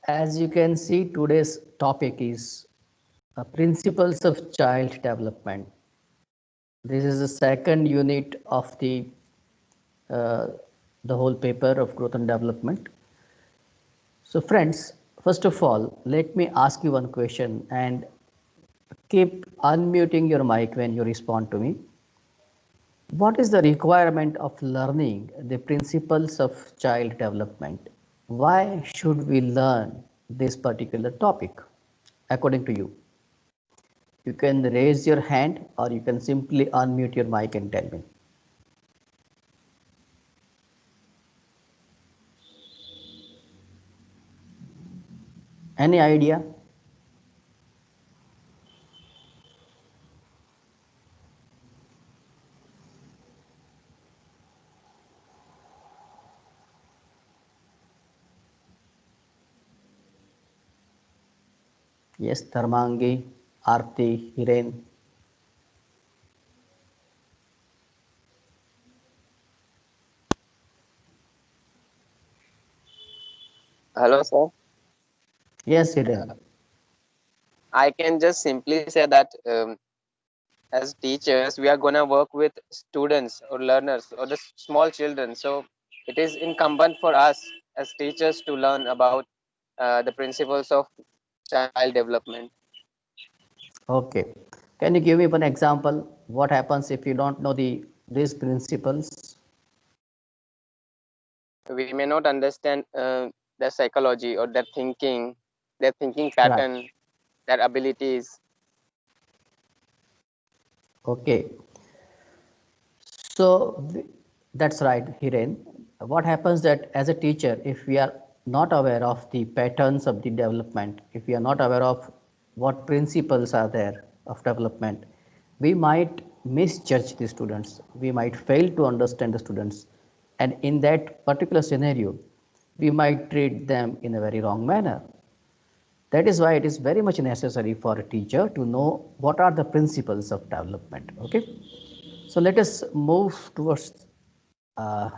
As you can see, today's topic is principles of child development. This is the second unit of uh, the whole paper of growth and development. So, friends, first of all, let me ask you one question and keep unmuting your mic when you respond to me. What is the requirement of learning the principles of child development? Why should we learn this particular topic according to you? You can raise your hand or you can simply unmute your mic and tell me. Any idea? Yes, Dharmangi, Arti, Hiren. Hello, sir. Yes, Hiren. I can just simply say that as teachers, we are going to work with students or learners or the small children. So it is incumbent for us as teachers to learn about the principles of child development. Okay. Can you give me one example? What happens if you don't know these principles? We may not understand their psychology or their thinking Right. pattern, their abilities. Okay. So that's right, Hiren. What happens that as a teacher, if we are not aware of the patterns of the development, if we are not aware of what principles are there of development, we might misjudge the students. We might fail to understand the students, and in that particular scenario, we might treat them in a very wrong manner. That is why it is very much necessary for a teacher to know what are the principles of development. Okay, so let us move towards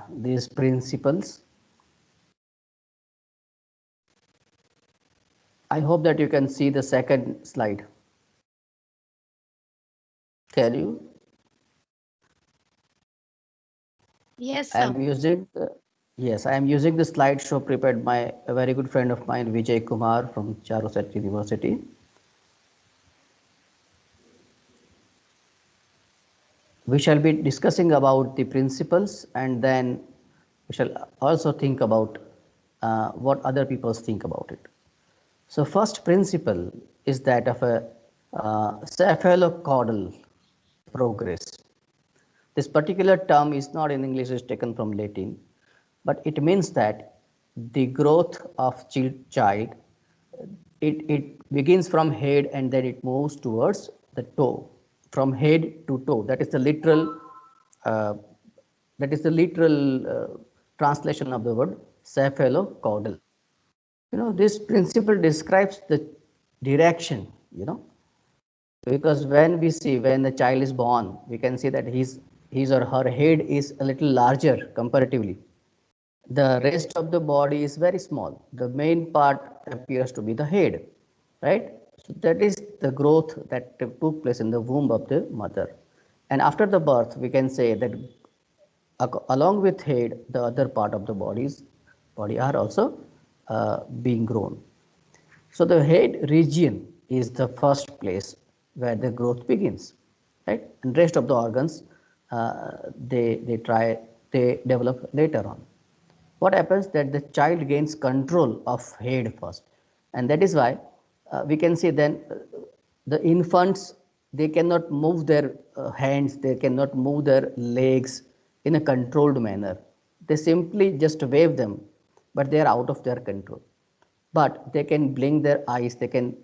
these principles. I hope that you can see the second slide. Can you? Yes, I sir. am using yes, I am using the slideshow prepared by a very good friend of mine, Vijay Kumar from Charoset University. We shall be discussing about the principles, and then we shall also think about what other people think about it. So first principle is that of a cephalocaudal progress. This particular term is not in English, it's taken from Latin, but it means that the growth of child, it begins from head and then it moves towards the toe, from head to toe. Uh, that is the literal translation of the word cephalocaudal. This principle describes the direction, because when we see when the child is born, we can see that his or her head is a little larger comparatively. The rest of the body is very small. The main part appears to be the head, right? So that is the growth that took place in the womb of the mother. And after the birth, we can say that along with head, the other part of the body are also being grown. So the head region is the first place where the growth begins, right? And rest of the organs they develop later on. What happens that the child gains control of head first, and that is why we can see then the infants, they cannot move their hands, they cannot move their legs in a controlled manner. They simply just wave them, but they are out of their control. But they can blink their eyes, they can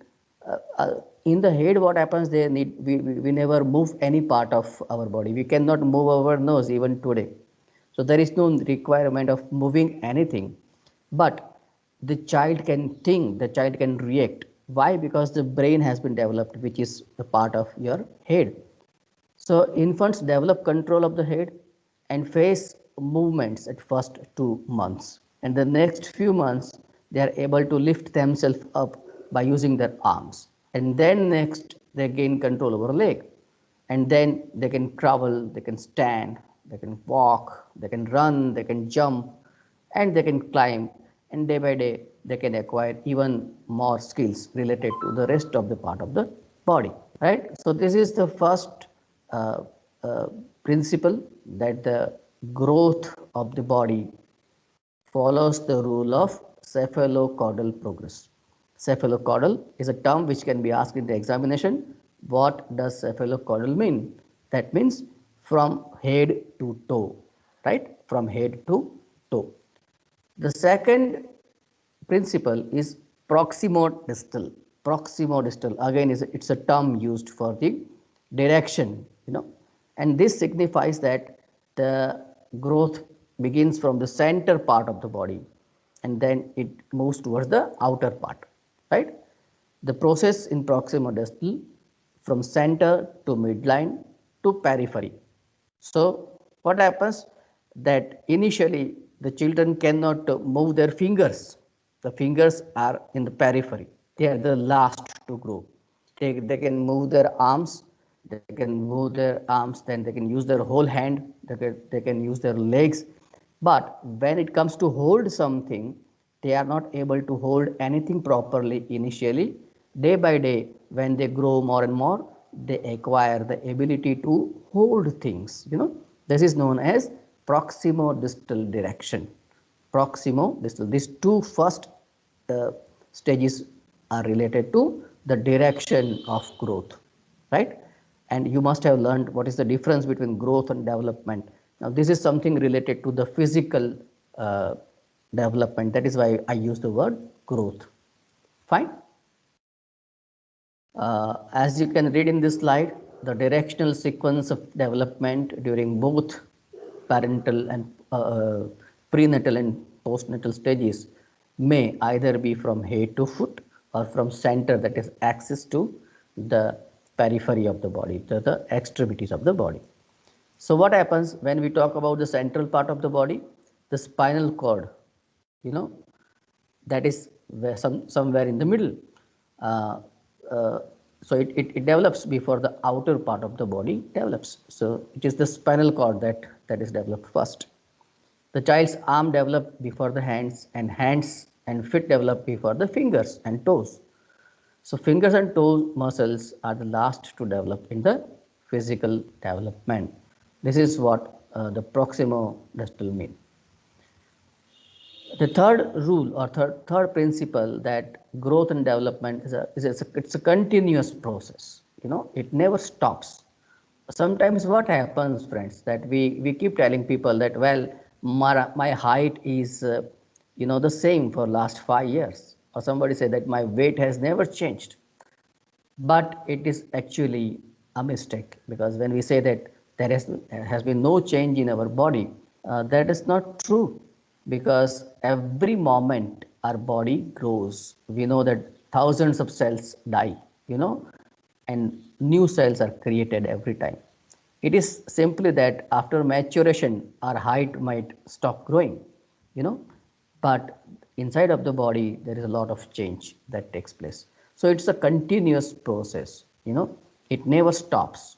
in the head. What happens, we never move any part of our body. We cannot move our nose even today. So there is no requirement of moving anything, but the child can think, the child can react. Why? Because the brain has been developed, which is a part of your head. So infants develop control of the head and face movements at first 2 months, and the next few months they are able to lift themselves up by using their arms. And then next, they gain control over leg. And then they can travel, they can stand, they can walk, they can run, they can jump, and they can climb. And day by day, they can acquire even more skills related to the rest of the part of the body, right? So this is the first uh, uh, principle, that the growth of the body follows the rule of cephalocaudal progress. Cephalocaudal is a term which can be asked in the examination. What does cephalocaudal mean? That means from head to toe, right? From head to toe. The second principle is proximodistal. Proximodistal, again, it's a term used for the direction, and this signifies that the growth begins from the center part of the body and then it moves towards the outer part, right? The process in proximodistal, from center to midline to periphery. So what happens, that initially the children cannot move their fingers. The fingers are in the periphery. They are the last to grow. They can move their arms. They can move their arms. Then they can use their whole hand. They can use their legs. But when it comes to hold something, they are not able to hold anything properly initially. Day by day, when they grow more and more, they acquire the ability to hold things. This is known as proximodistal direction. Proximodistal. These two first uh, stages are related to the direction of growth, right? And you must have learned what is the difference between growth and development. Now this is something related to the physical uh, development. That is why I use the word growth. Fine. As you can read in this slide, the directional sequence of development during both parental and prenatal and postnatal stages may either be from head to foot or from center, that is axis, to the periphery of the body, to the extremities of the body. So what happens when we talk about the central part of the body? The spinal cord, you know, that is where somewhere in the middle. Uh, uh, so it develops before the outer part of the body develops. So it is the spinal cord that is developed first. The child's arm develop before the hands and feet develop before the fingers and toes. So fingers and toe muscles are the last to develop in the physical development. This is what the proximodistal mean. The third rule or third principle, that growth and development it's a continuous process. It never stops. Sometimes what happens, friends, that we keep telling people that, well, my height is the same for last 5 years, or somebody say that my weight has never changed. But it is actually a mistake, because when we say that there has been no change in our body, that is not true, because every moment our body grows. We know that thousands of cells die, and new cells are created every time. It is simply that after maturation, our height might stop growing, but inside of the body, there is a lot of change that takes place. So it's a continuous process, it never stops.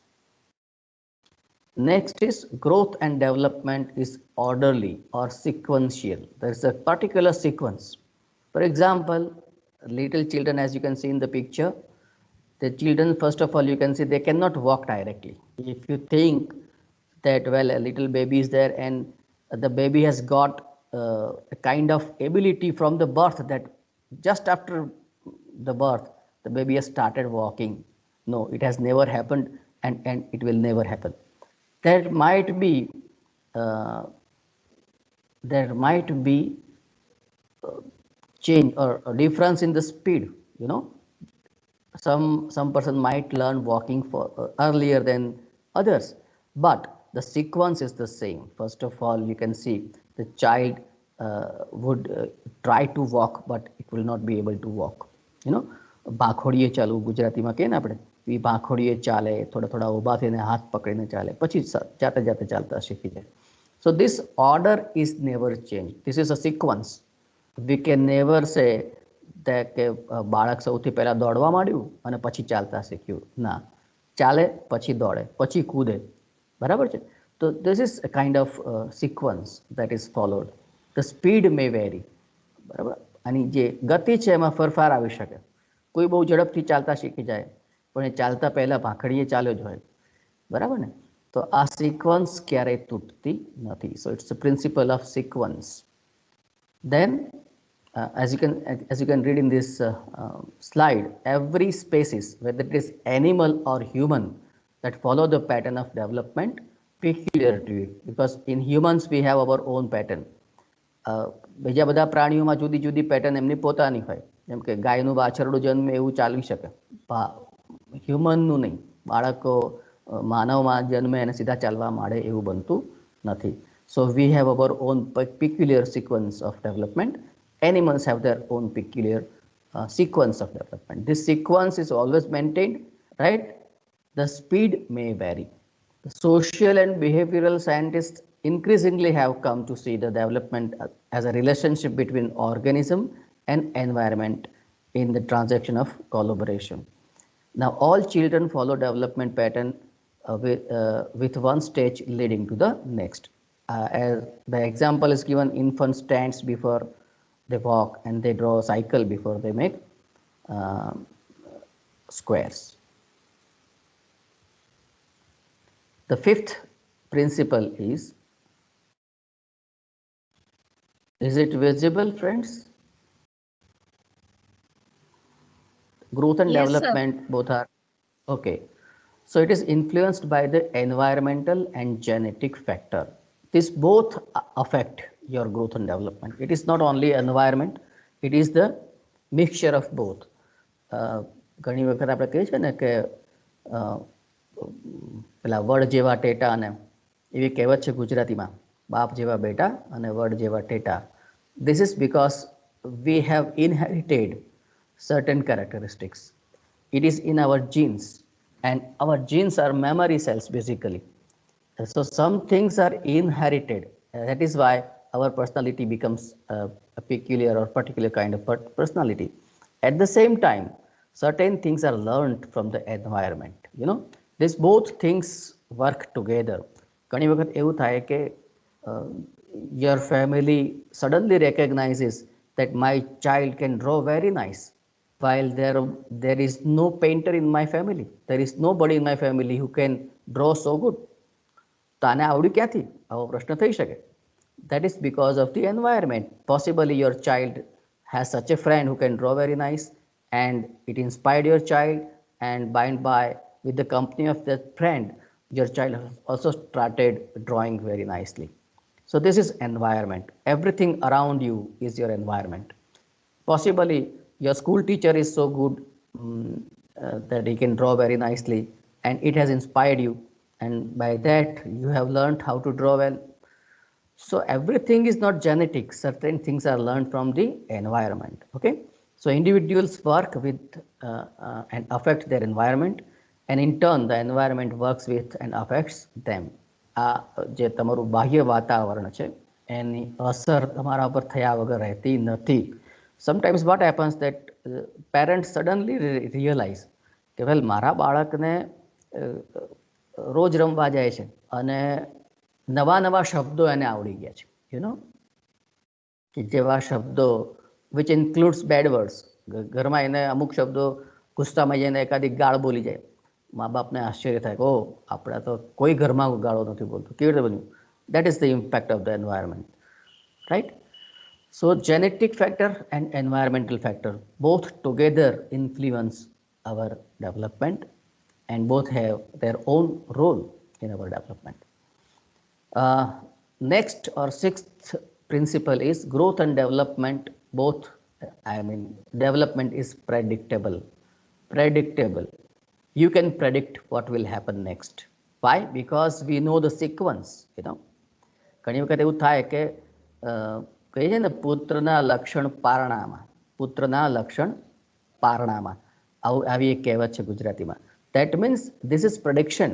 Next is growth and development is orderly or sequential. There is a particular sequence. For example, little children, as you can see in the picture, the children, first of all, you can see they cannot walk directly. If you think that, well, a little baby is there and the baby has got a kind of ability from the birth, that just after the birth, the baby has started walking. No, it has never happened, and it will never happen. There might be uh, there might be change or a difference in the speed. Some person might learn walking for earlier than others, but the sequence is the same. First of all, you can see the child would try to walk, but it will not be able to walk. ભાખોડીએ ચાલવું ગુજરાતીમાં કહે ને આપણે, એ ભાખોડીએ ચાલે, થોડા થોડા ઊભા થઈને હાથ પકડીને ચાલે, પછી જાતે જાતે ચાલતા શીખી જાય. So this order is never changed. This is a sequence. We can never સે કે બાળક સૌથી પહેલાં દોડવા માંડ્યું અને પછી ચાલતા શીખ્યું. ના, ચાલે પછી દોડે પછી કૂદે. બરાબર છે. તો this is a kind of sequence that is followed. The speed May very. બરાબર. આની જે ગતિ છે એમાં ફેરફાર આવી શકે. કોઈ બહુ ઝડપથી ચાલતા શીખી જાય પણ એ ચાલતા પહેલાં ભાખડીએ ચાલ્યો જ હોય. બરાબર ને. તો આ સિક્વન્સ ક્યારેય તૂટતી નથી. So it's a principle of sequence. Then, as you can read in this slide, every species, whether it is animal or human, that follow the pattern of development peculiar to it, because in humans we have our own pattern. બીજા બધા પ્રાણીઓમાં જુદી જુદી pattern એમની પોતાની હોય. જેમ કે ગાયનું વાછરડું જન્મે એવું ચાલી શકે, હ્યુમનનું નહીં. બાળકો માનવમાં જન્મે અને સીધા ચાલવા માંડે એવું બનતું નથી. So we have our own peculiar sequence of development. Animals have their own peculiar sequence of development. This sequence is always maintained, right? The speed may vary. The social and behavioral scientists increasingly have come to see the development as a relationship between organism and environment in the transaction of collaboration. Now, all children follow development pattern with one stage leading to the next. As the example is given, infant stands before they walk and they draw a cycle before they make squares. The fifth principle is it visible, friends? Growth and Yes, development both are okay. So it is influenced by the environmental and genetic factor. These both affect your growth and development. It is not only environment, it is the mixture of both. ઘણી વખત આપણે કહીએ છીએ ને કે પેલા વડ જેવા ટેટા અને એવી કહેવત છે ગુજરાતીમાં, બાપ જેવા બેટા અને વડ જેવા ટેટા. This is because we have inherited certain characteristics. It is in our genes, and our genes are memory cells basically. So some things are inherited. That is why our personality becomes a peculiar or particular kind of personality. At the same time, certain things are learned from the environment. You know, these both things work together. ઘણી વખત એવું થાય કે your family suddenly recognizes that my child can draw very nice, while there is no painter in my family. There is nobody in my family who can draw so good. તો આને આવડ્યું ક્યાંથી? આવો પ્રશ્ન થઈ શકે. That is because of the environment. Possibly your child has such a friend who can draw very nice, and it inspired your child, and by and by, with the company of that friend, your child also started drawing very nicely. So this is environment. Everything around you is your environment. Possibly your school teacher is so good that he can draw very nicely, and it has inspired you, and by that you have learned how to draw well. So everything is not genetic. Certain things are learned from the environment. Okay. So individuals work with and affect their environment, and in turn the environment works with and affects them. જે તમારું બાહ્ય વાતાવરણ છે એની અસર તમારા ઉપર થયા વગર રહેતી નથી. Sometimes what happens that parents suddenly realize કે વેલ મારા બાળકને રોજ રમવા જાય છે અને નવા નવા શબ્દો એને આવડી ગયા છે. યુ નો, કે જેવા શબ્દો which includes bad words. ઘરમાં એને અમુક શબ્દો ગુસ્સામાં જઈને એકાદી ગાળ બોલી જાય. મા બાપને આશ્ચર્ય થાય કે ઓ આપણા તો કોઈ ઘરમાં ગાળો નથી બોલતો, કેવી રીતે બન્યું? That is the impact of the environment, right? So genetic factor and environmental factor both together influence our development, and both have their own role in our development. Next or sixth principle is growth and development both, development is predictable. You can predict what will happen next. Why? Because we know the sequence. You know, ઘણી વખત એવું થાય કે કહીએ છે ને પુત્રના લક્ષણ પારણામાં, આવી એક કહેવત છે ગુજરાતીમાં. That means this is prediction.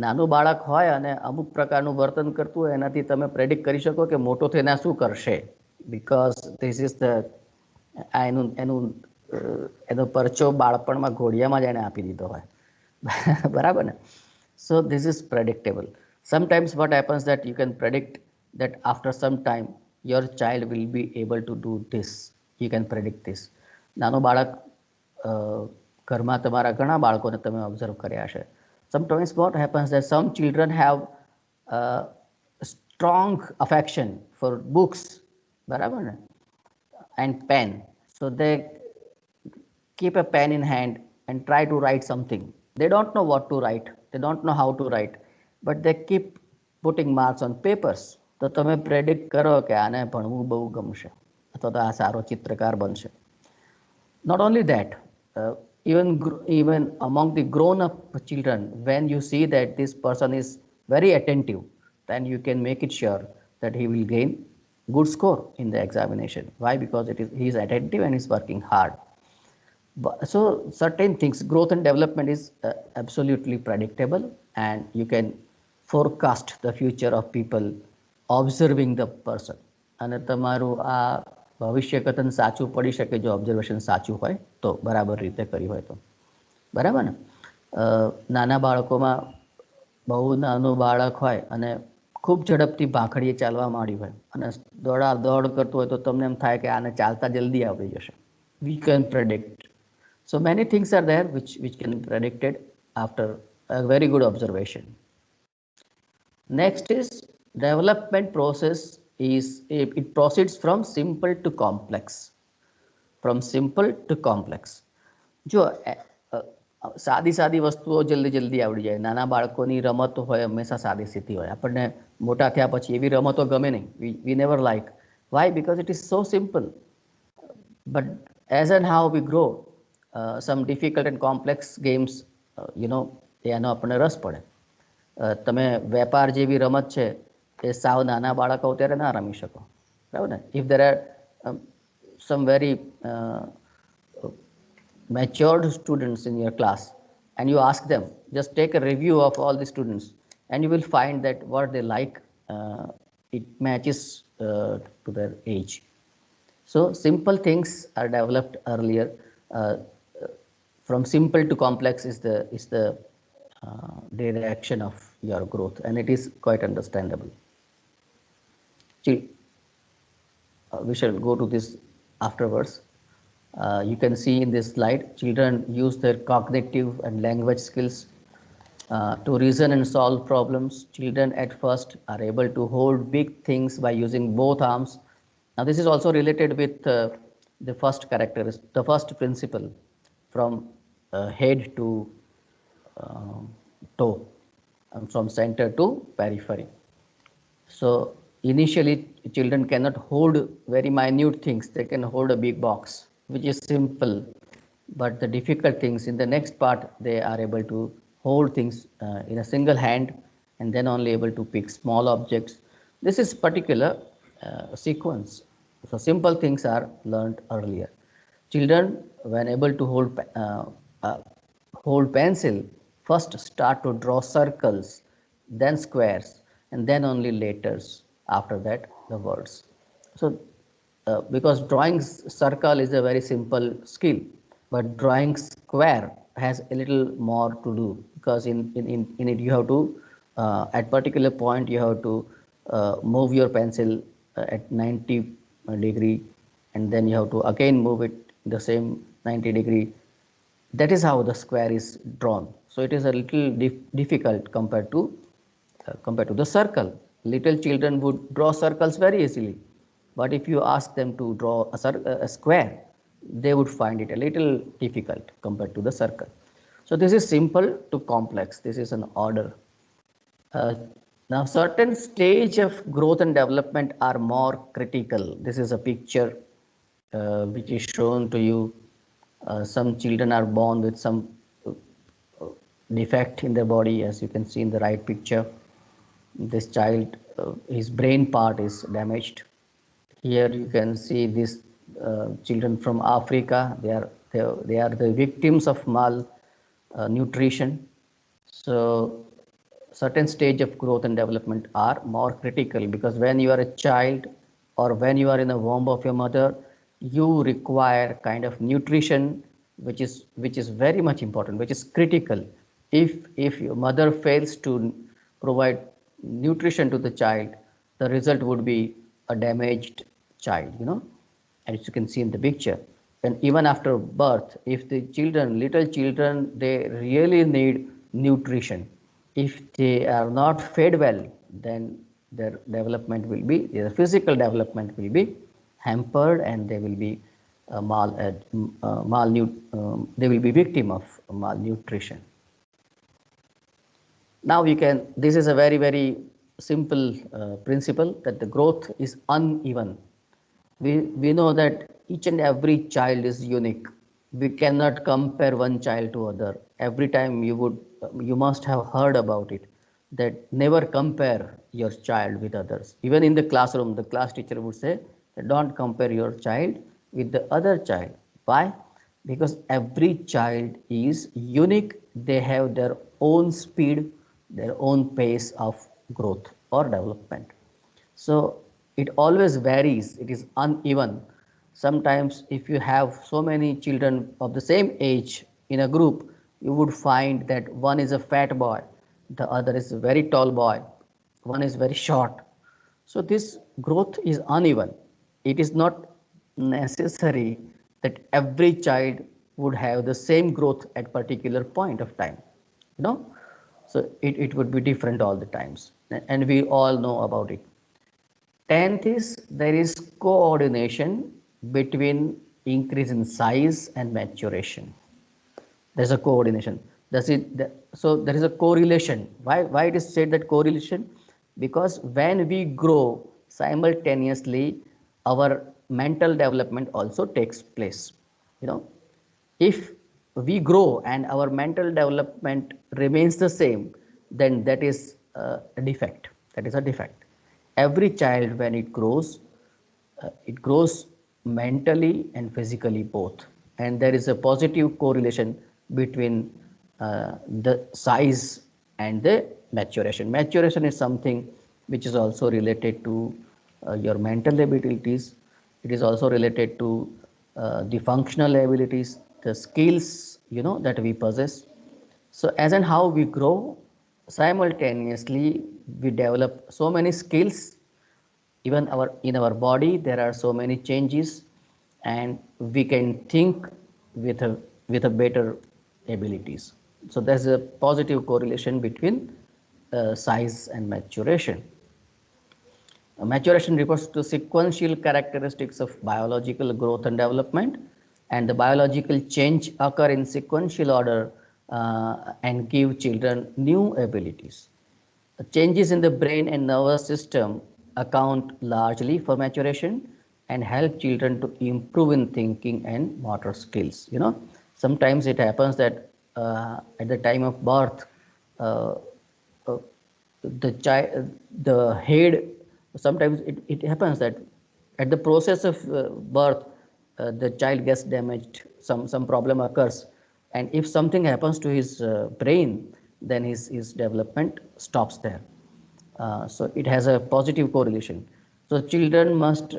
નાનું બાળક હોય અને અમુક પ્રકારનું વર્તન કરતું હોય, એનાથી તમે પ્રેડિક્ટ કરી શકો કે મોટો થઈને શું કરશે. because this is the એનું એનું એનો પરચો બાળપણમાં ઘોડિયામાં જ એને આપી દીધો હોય. બરાબર ને? So this is predictable. Sometimes what happens that you can predict that after some time your child will be able to do this. You can predict this. નાનો બાળક ઘરમાં તમારા ઘણા બાળકોને તમે ઓબ્ઝર્વ કર્યા હશે. Sometimes what happens that some children have strong affection for books, બરાબર ને, and pen. So they keep a pen in hand and try to write something. They don't know what to write. They don't know how to write, but they keep putting marks on papers. તો તમે predict કરો કે આને ભણવું બહુ ગમશે અથવા તો આ સારો ચિત્રકાર બનશે. Not only that, even among the grown-up children, when you see that this person is very attentive, then you can make it sure that he will gain good score in the examination. Why? Because he is attentive and is working hard. So certain things, growth and development is absolutely predictable, and you can forecast the future of people observing the person. અને તમારું આ ભવિષ્ય કથન સાચું પડી શકે જો observation સાચું હોય તો, બરાબર રીતે કર્યું હોય તો. બરાબર ને? નાના બાળકોમાં બહુ નાનું બાળક હોય અને ખૂબ ઝડપથી ભાખડીએ ચાલવા માંડ્યું હોય અને દોડ કરતું હોય તો તમને એમ થાય કે આને ચાલતા જલ્દી આવડી જશે. We can predict. So many things are there which can be predicted after a very good observation. Next is development process it proceeds from simple to complex. From simple to complex. જો સાદી સાદી વસ્તુઓ જલ્દી જલ્દી આવડી જાય. નાના બાળકોની રમતો હોય હંમેશા સાદી સીધી હોય. આપણને મોટા થયા પછી એવી રમતો ગમે નહીં. We never like. Why? Because it is so simple. But as and how we grow, some difficult and complex games, એનો આપણને રસ પડે. તમે વેપાર જેવી રમત છે એ સાવ નાના બાળકો ત્યારે ના રમી શકો, બરાબર ને? If there are some very matured students in your class and you ask them, just take a review of all the students and you will find that what they like, it matches to their age. So simple things are developed earlier. From simple to complex is the direction of your growth, and it is quite understandable. We shall go to this afterwards. You can see in this slide, children use their cognitive and language skills to reason and solve problems. Children at first are able to hold big things by using both arms. Now this is also related with the first characteristic, the first principle, from head to toe, and from center to periphery. So initially children cannot hold very minute things. They can hold a big box, which is simple, but the difficult things in the next part, they are able to hold things in a single hand and then only able to pick small objects. This is particular sequence. So simple things are learned earlier. Children, when able to hold pencil, first start to draw circles, then squares, and then only letters. After that, the words. So because drawing circle is a very simple skill, but drawing square has a little more to do, because in it you have to at particular point you have to move your pencil at 90 degree, and then you have to again move it the same 90 degree. That is how the square is drawn. So it is a little difficult compared to the circle. Little children would draw circles very easily, but if you ask them to draw a square, they would find it a little difficult compared to the circle. So this is simple to complex. This is an order. Now certain stage of growth and development are more critical. This is a picture which is shown to you. Some children are born with some defect in their body, as you can see in the right picture. This child, his brain part is damaged. Here you can see these children from Africa. They are the victims of malnutrition. So certain stage of growth and development are more critical, because when you are a child, or when you are in the womb of your mother, you require kind of nutrition which is very much important, which is critical. If your mother fails to provide nutrition to the child, the result would be a damaged child, as you can see in the picture. And even after birth, if the children, little children, they really need nutrition. If they are not fed well, then their development will be, their physical development will be hampered, and they will be they will be victim of malnutrition. Now we can, this is a very, very simple principle, that the growth is uneven. We know that each and every child is unique. We cannot compare one child to other. Every time you must have heard about it, that never compare your child with others. Even in the classroom, the class teacher would say, don't compare your child with the other child. Why? Because every child is unique. They have their own speed, their own pace of growth or development. So it always varies, it is uneven. Sometimes if you have so many children of the same age in a group, you would find that one is a fat boy, the other is a very tall boy, one is very short. So this growth is uneven. It is not necessary that every child would have the same growth at particular point of time, you know. So it would be different all the times, and we all know about it. 10th is, there is coordination between increase in size and maturation. There's a coordination. So there is a correlation. Why it is said that correlation? Because when we grow simultaneously, our mental development also takes place. If we grow and our mental development remains the same, then that is a defect. That is a defect. Every child, when it grows mentally and physically both, and there is a positive correlation between the size and the maturation. Maturation is something which is also related to your mental abilities. It is also related to the functional abilities, the skills that we possess. So as and how we grow, simultaneously we develop so many skills. Even in our body there are so many changes, and we can think with a better abilities. So there's a positive correlation between size and maturation. Maturation refers to sequential characteristics of biological growth and development, and the biological change occur in sequential order and give children new abilities. Changes in the brain and nervous system account largely for maturation and help children to improve in thinking and motor skills. Sometimes it happens that at the time of birth, uh, uh, the head, sometimes it happens that at the process of birth, the child gets damaged, some problem occurs, and if something happens to his brain, then his development stops there. So it has a positive correlation. So children must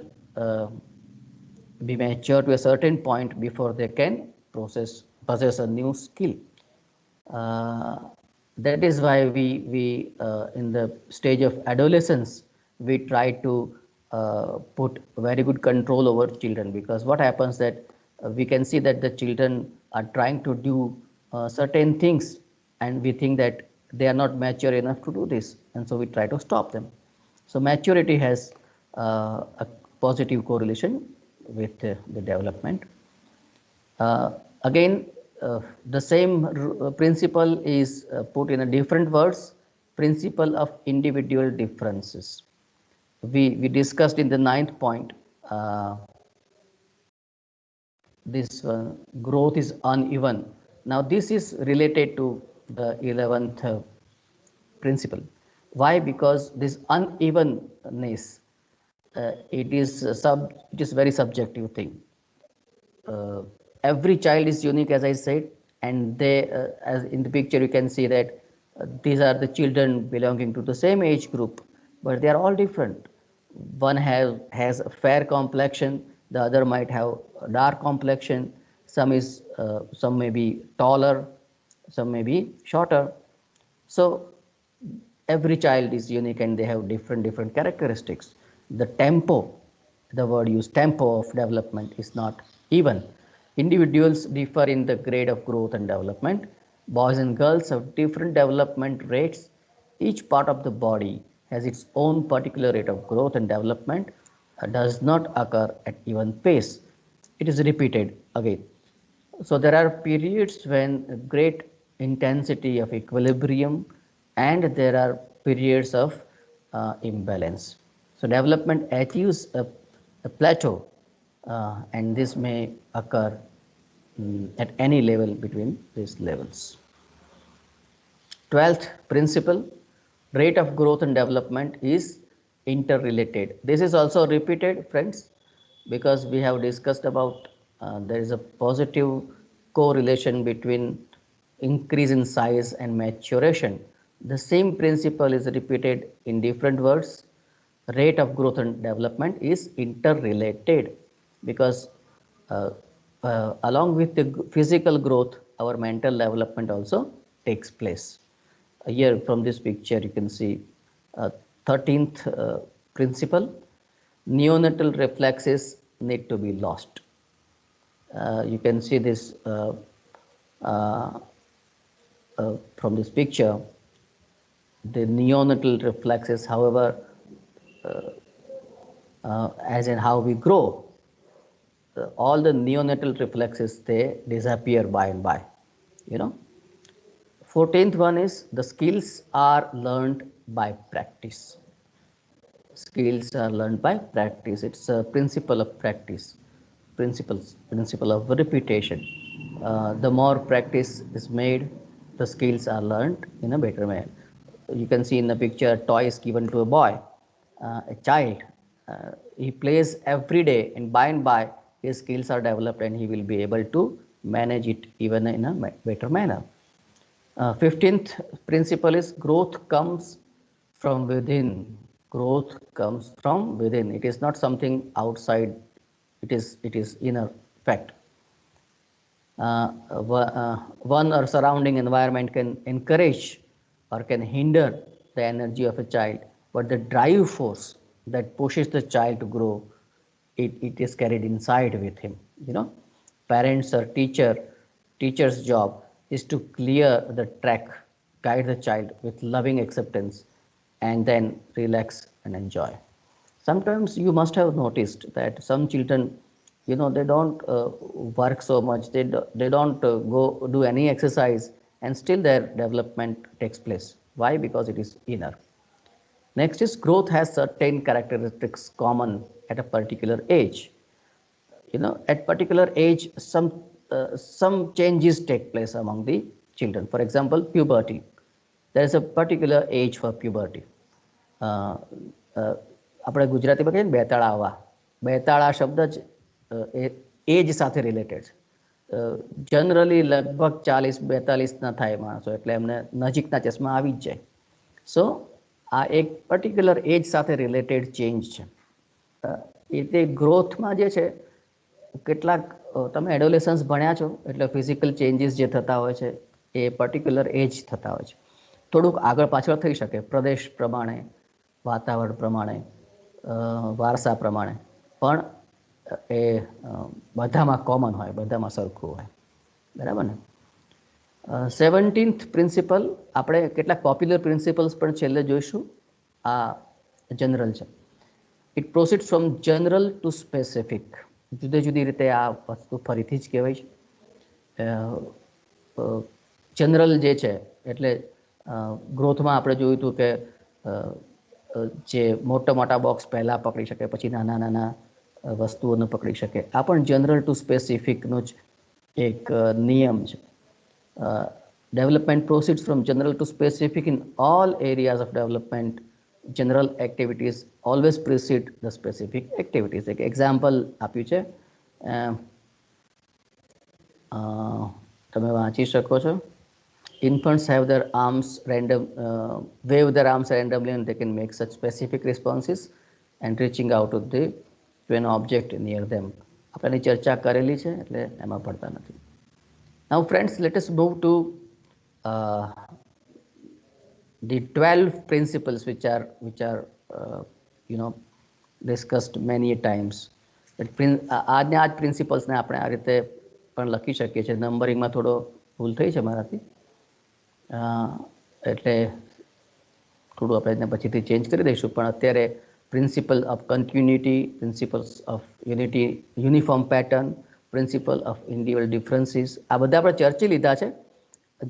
be mature to a certain point before they can possess a new skill. Uh, that is why we in the stage of adolescence, we try to put very good control over children, because what happens that we can see that the children are trying to do certain things, and we think that they are not mature enough to do this, and so we try to stop them. So maturity has a positive correlation with the development. Again, the same principle is put in a different words, principle of individual differences. We discussed in the 9th point, this growth is uneven. Now this is related to the 11th principle. Why? Because this unevenness, it is very subjective thing. Every child is unique, as I said, and they, as in the picture you can see that these are the children belonging to the same age group, but they are all different. one has a fair complexion, the other might have a dark complexion. Some may be taller, some may be shorter. So every child is unique and they have different characteristics. The tempo, the word used, tempo of development is not even. Individuals differ in the grade of growth and development. Boys and girls have different development rates. Each part of the body has its own particular rate of growth and development, does not occur at even pace. It is repeated again. So there are periods when great intensity of equilibrium, and there are periods of imbalance. So development achieves a plateau, and this may occur at any level between these levels. 12th principle, rate of growth and development is interrelated. This is also repeated, friends, because we have discussed about there is a positive correlation between increase in size and maturation. The same principle is repeated in different words. Rate of growth and development is interrelated because along with the physical growth, our mental development also takes place. Here from this picture you can see 13th principle, neonatal reflexes need to be lost. You can see this uh, from this picture. The neonatal reflexes, however, as in how we grow, all the neonatal reflexes, they disappear by and by, you know. 14th one is the skills are learned by practice. Skills are learned by practice. It's a principle of practice, principle of repetition. The more practice is made, the skills are learned in a better manner. You can see in the picture, a toy is given to a boy, a child. He plays every day, and by his skills are developed, and he will be able to manage it even in a better manner. 15th principle is growth comes from within. Growth comes from within. It is not something outside. It is inner fact. One or surrounding environment can encourage or can hinder the energy of a child, but the drive force that pushes the child to grow, it is carried inside with him. You know, parents or teacher's job is to clear the track, guide the child with loving acceptance, and then relax and enjoy. Sometimes you must have noticed that some children, they don't work so much, they don't go do any exercise, and still their development takes place. Why? Because it is inner. Next is growth has certain characteristics common at a particular age. At particular age, some changes take place among the children. For example, puberty. There is a particular age for puberty. આપણે ગુજરાતીમાં કહીએ ને બેતાળા આવવા, બેતાળા શબ્દ જ એજ સાથે related છે. Generally લગભગ 40-42 થાય માણસો, એટલે એમને નજીકના ચશ્મા આવી જ જાય. સો આ એક પર્ટિક્યુલર એજ સાથે રિલેટેડ ચેન્જ છે. એ ગ્રોથમાં જે છે, કેટલાક તમે એડોલેસન્સ ભણ્યા છો, એટલે ફિઝિકલ ચેન્જીસ જે થતા હોય છે એ પર્ટિક્યુલર એજ થતા હોય છે. થોડુંક આગળ પાછળ થઈ શકે, પ્રદેશ પ્રમાણે, વાતાવરણ પ્રમાણે, વારસા પ્રમાણે, પણ એ બધામાં કોમન હોય, બધામાં સરખું હોય. બરાબર ને? 17th પ્રિન્સિપલ, આપણે કેટલાક પોપ્યુલર પ્રિન્સિપલ્સ પણ છેલ્લે જોઈશું. આ જનરલ છે. It proceed from general to specific. જુદી જુદી રીતે આ વસ્તુ ફરીથી જ કહેવાય છે. જનરલ જે છે એટલે ગ્રોથમાં આપણે જોયું હતું કે જે મોટા મોટા બોક્સ પહેલાં પકડી શકે, પછી નાના નાના વસ્તુઓને પકડી શકે. આ પણ જનરલ ટુ સ્પેસિફિકનો જ એક નિયમ છે. Development proceeds from general to specific in all areas of development. General activities always precede the specific activities. એક એક્ઝામ્પલ આપ્યું છે, તમે વાંચી શકો છો. Infants have their arms wave their arms randomly, and they can make such specific responses. and reaching out to an object near them. આપણે એની ચર્ચા કરેલી છે એટલે એમાં પડતા નથી. Now friends, let us move to the 12 principles which are you know discussed many times. આજના આજ પ્રિન્સિપલ્સને આપણે આ રીતે પણ લખી શકીએ છીએ. નંબરિંગમાં થોડો ભૂલ થઈ છે મારાથી, એટલે થોડું આપણે એને પછીથી ચેન્જ કરી દઈશું. પણ અત્યારે principal of continuity, principles of unity, uniform pattern, principal of individual differences, આ બધા આપણે ચર્ચી લીધા છે.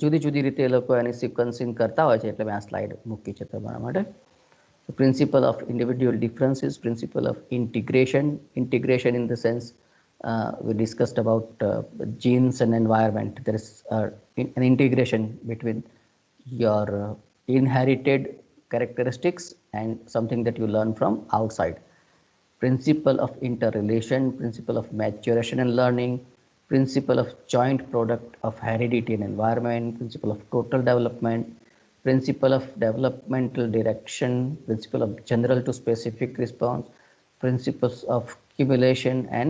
જુદી જુદી રીતે એ લોકો એની સિક્વન્સિંગ કરતા હોય છે, એટલે મેં આ સ્લાઇડ મૂકી છે તમારા માટે. Principle of individual differences, principle of integration in the sense we discussed about genes and environment. There is an integration between your inherited characteristics and something that you learn from outside. Principle of interrelation, principle of maturation and learning, principle of joint product of heredity and environment, principle of total development, principle of developmental direction, principle of general to specific response, principles of cumulation and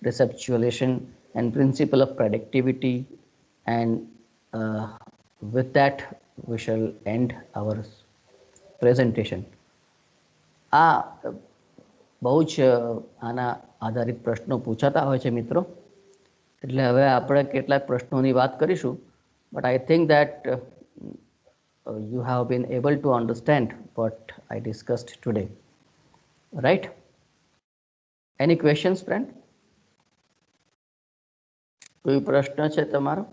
receptualization, and principle of predictivity. And with that we shall end our presentation. બહુ જ આના આધારિત પ્રશ્નો પૂછાતા હોય છે મિત્રો, એટલે હવે આપણે કેટલાક પ્રશ્નોની વાત કરીશું. But I think that you have been able to understand what I discussed today, right? Any questions, friend? કોઈ પ્રશ્ન છે તમારો?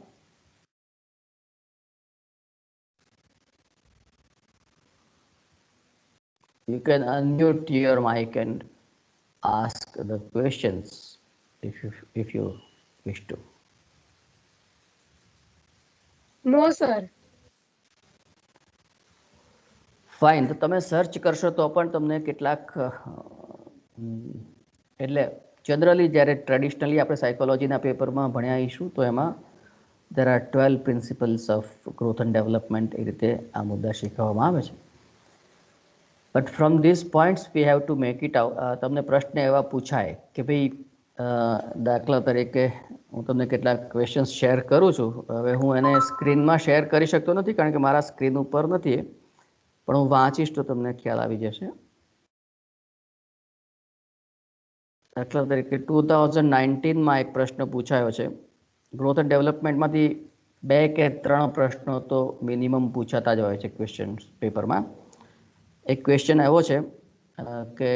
You can unmute your mic and ask the questions if you wish to. No, sir. Fine. તો તમે search કરશો તો પણ તમને કેટલાક, એટલે જનરલી જ્યારે ટ્રેડિશનલી આપણે સાયકોલોજીના પેપરમાં ભણ્યા આવીશું તો એમાં there are 12 principles of growth and development, એ રીતે આ મુદ્દા શીખવવામાં આવે છે. But from this points we have to make it out. તમને પ્રશ્ન એવા પૂછાય કે ભાઈ, દાખલા તરીકે હું તમને કેટલાક ક્વેશ્ચન્સ શેર કરું છું. હવે હું એને સ્ક્રીનમાં શેર કરી શકતો નથી કારણ કે મારા સ્ક્રીન ઉપર નથી, પણ હું વાંચીશ તો તમને ખ્યાલ આવી જશે. દાખલા તરીકે 2019માં એક પ્રશ્ન પૂછાયો છે. ગ્રોથ એન્ડ ડેવલપમેન્ટમાંથી 2 કે 3 પ્રશ્નો તો મિનિમમ પૂછાતા જ હોય છે ક્વેશ્ચન પેપરમાં. એક ક્વેશ્ચન એવો છે કે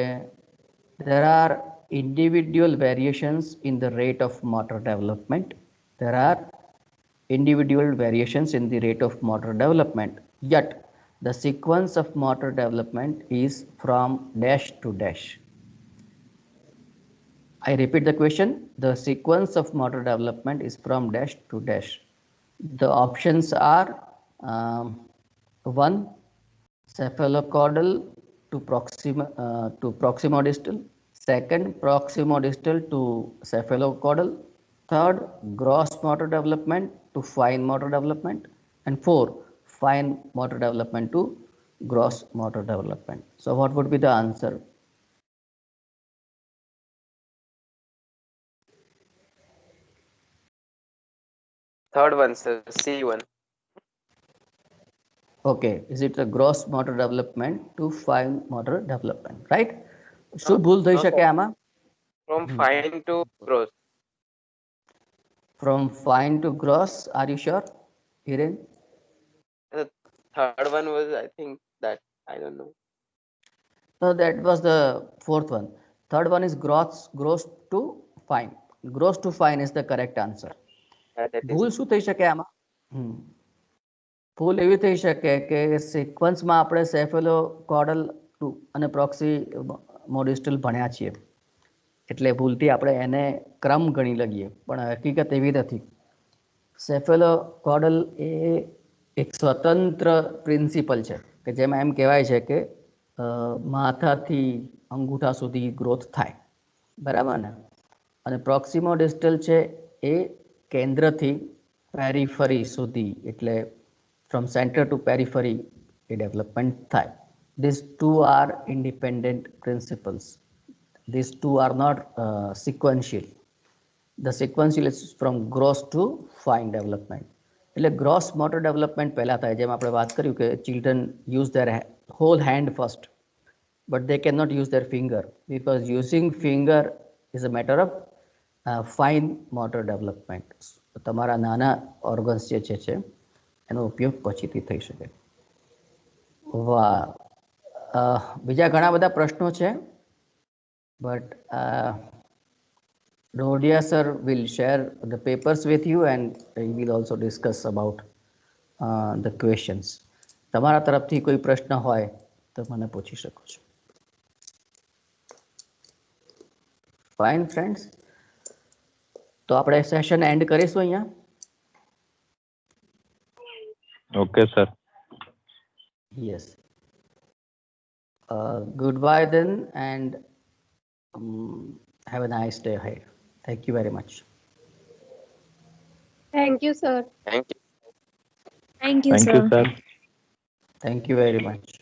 there are individual variations in the rate of motor development. There are individual variations in the rate of motor development, yet the sequence of motor development is from dash to dash. I repeat the question. The sequence of motor development is from dash to dash. The options are 1. cephalocaudal to proximodistal. 2nd, proximodistal to cephalocaudal. 3rd, gross motor development to fine motor development. And 4, fine motor development to gross motor development. So what would be the answer? Third one, sir. C1. Okay, is it the gross motor development to fine motor development, right? શું ભૂલ થઈ શકે આમાં? From fine to gross. From fine to gross, are you sure, Hiren? The third one was, I think, that I don't know. So that was the 4th one. Third one is gross to fine. Gross to fine is the correct answer. ભૂલ શું થઈ શકે આમાં? ભૂલ એવી થઈ શકે કે સિક્વન્સમાં આપણે સેફેલોકોડલ અને પ્રોક્સિમોડિસ્ટલ ભણ્યા છીએ, એટલે ભૂલથી આપણે એને ક્રમ ગણી લઈએ, પણ હકીકત એવી નથી. સેફેલોકોડલ એ એક સ્વતંત્ર પ્રિન્સિપલ છે કે જેમાં એમ કહેવાય છે કે માથાથી અંગૂઠા સુધી ગ્રોથ થાય, બરાબર ને? અને પ્રોક્સિમોડિસ્ટલ છે એ કેન્દ્રથી પેરીફરી સુધી, એટલે ફ્રોમ સેન્ટર ટુ પેરીફરી એ ડેવલપમેન્ટ થાય. these two are independent principles. These two are not sequential. The sequential is from gross to fine development. એટલે gross motor development પહેલા થાય, જેમ આપણે વાત કર્યું કે children use their whole hand first, but they cannot use their finger because using finger is a matter of fine motor development. તમારા નાના organs જે છે એનો ઉપયોગ પછીથી થઈ શકે. વાહ, બીજા ઘણા બધા પ્રશ્નો છે, but Rodia sir will share the papers with you and he will also discuss about the questions. તમારા તરફથી કોઈ પ્રશ્ન હોય તો મને પૂછી શકો છો. Fine friends, તો આપણે સેશન એન્ડ કરીશું અહીંયા. Okay, sir. Yes. Goodbye then and have a nice day ahead. Thank you very much. Thank you, sir. Thank you. Thank you, Thank sir. you, sir. Thank you very much.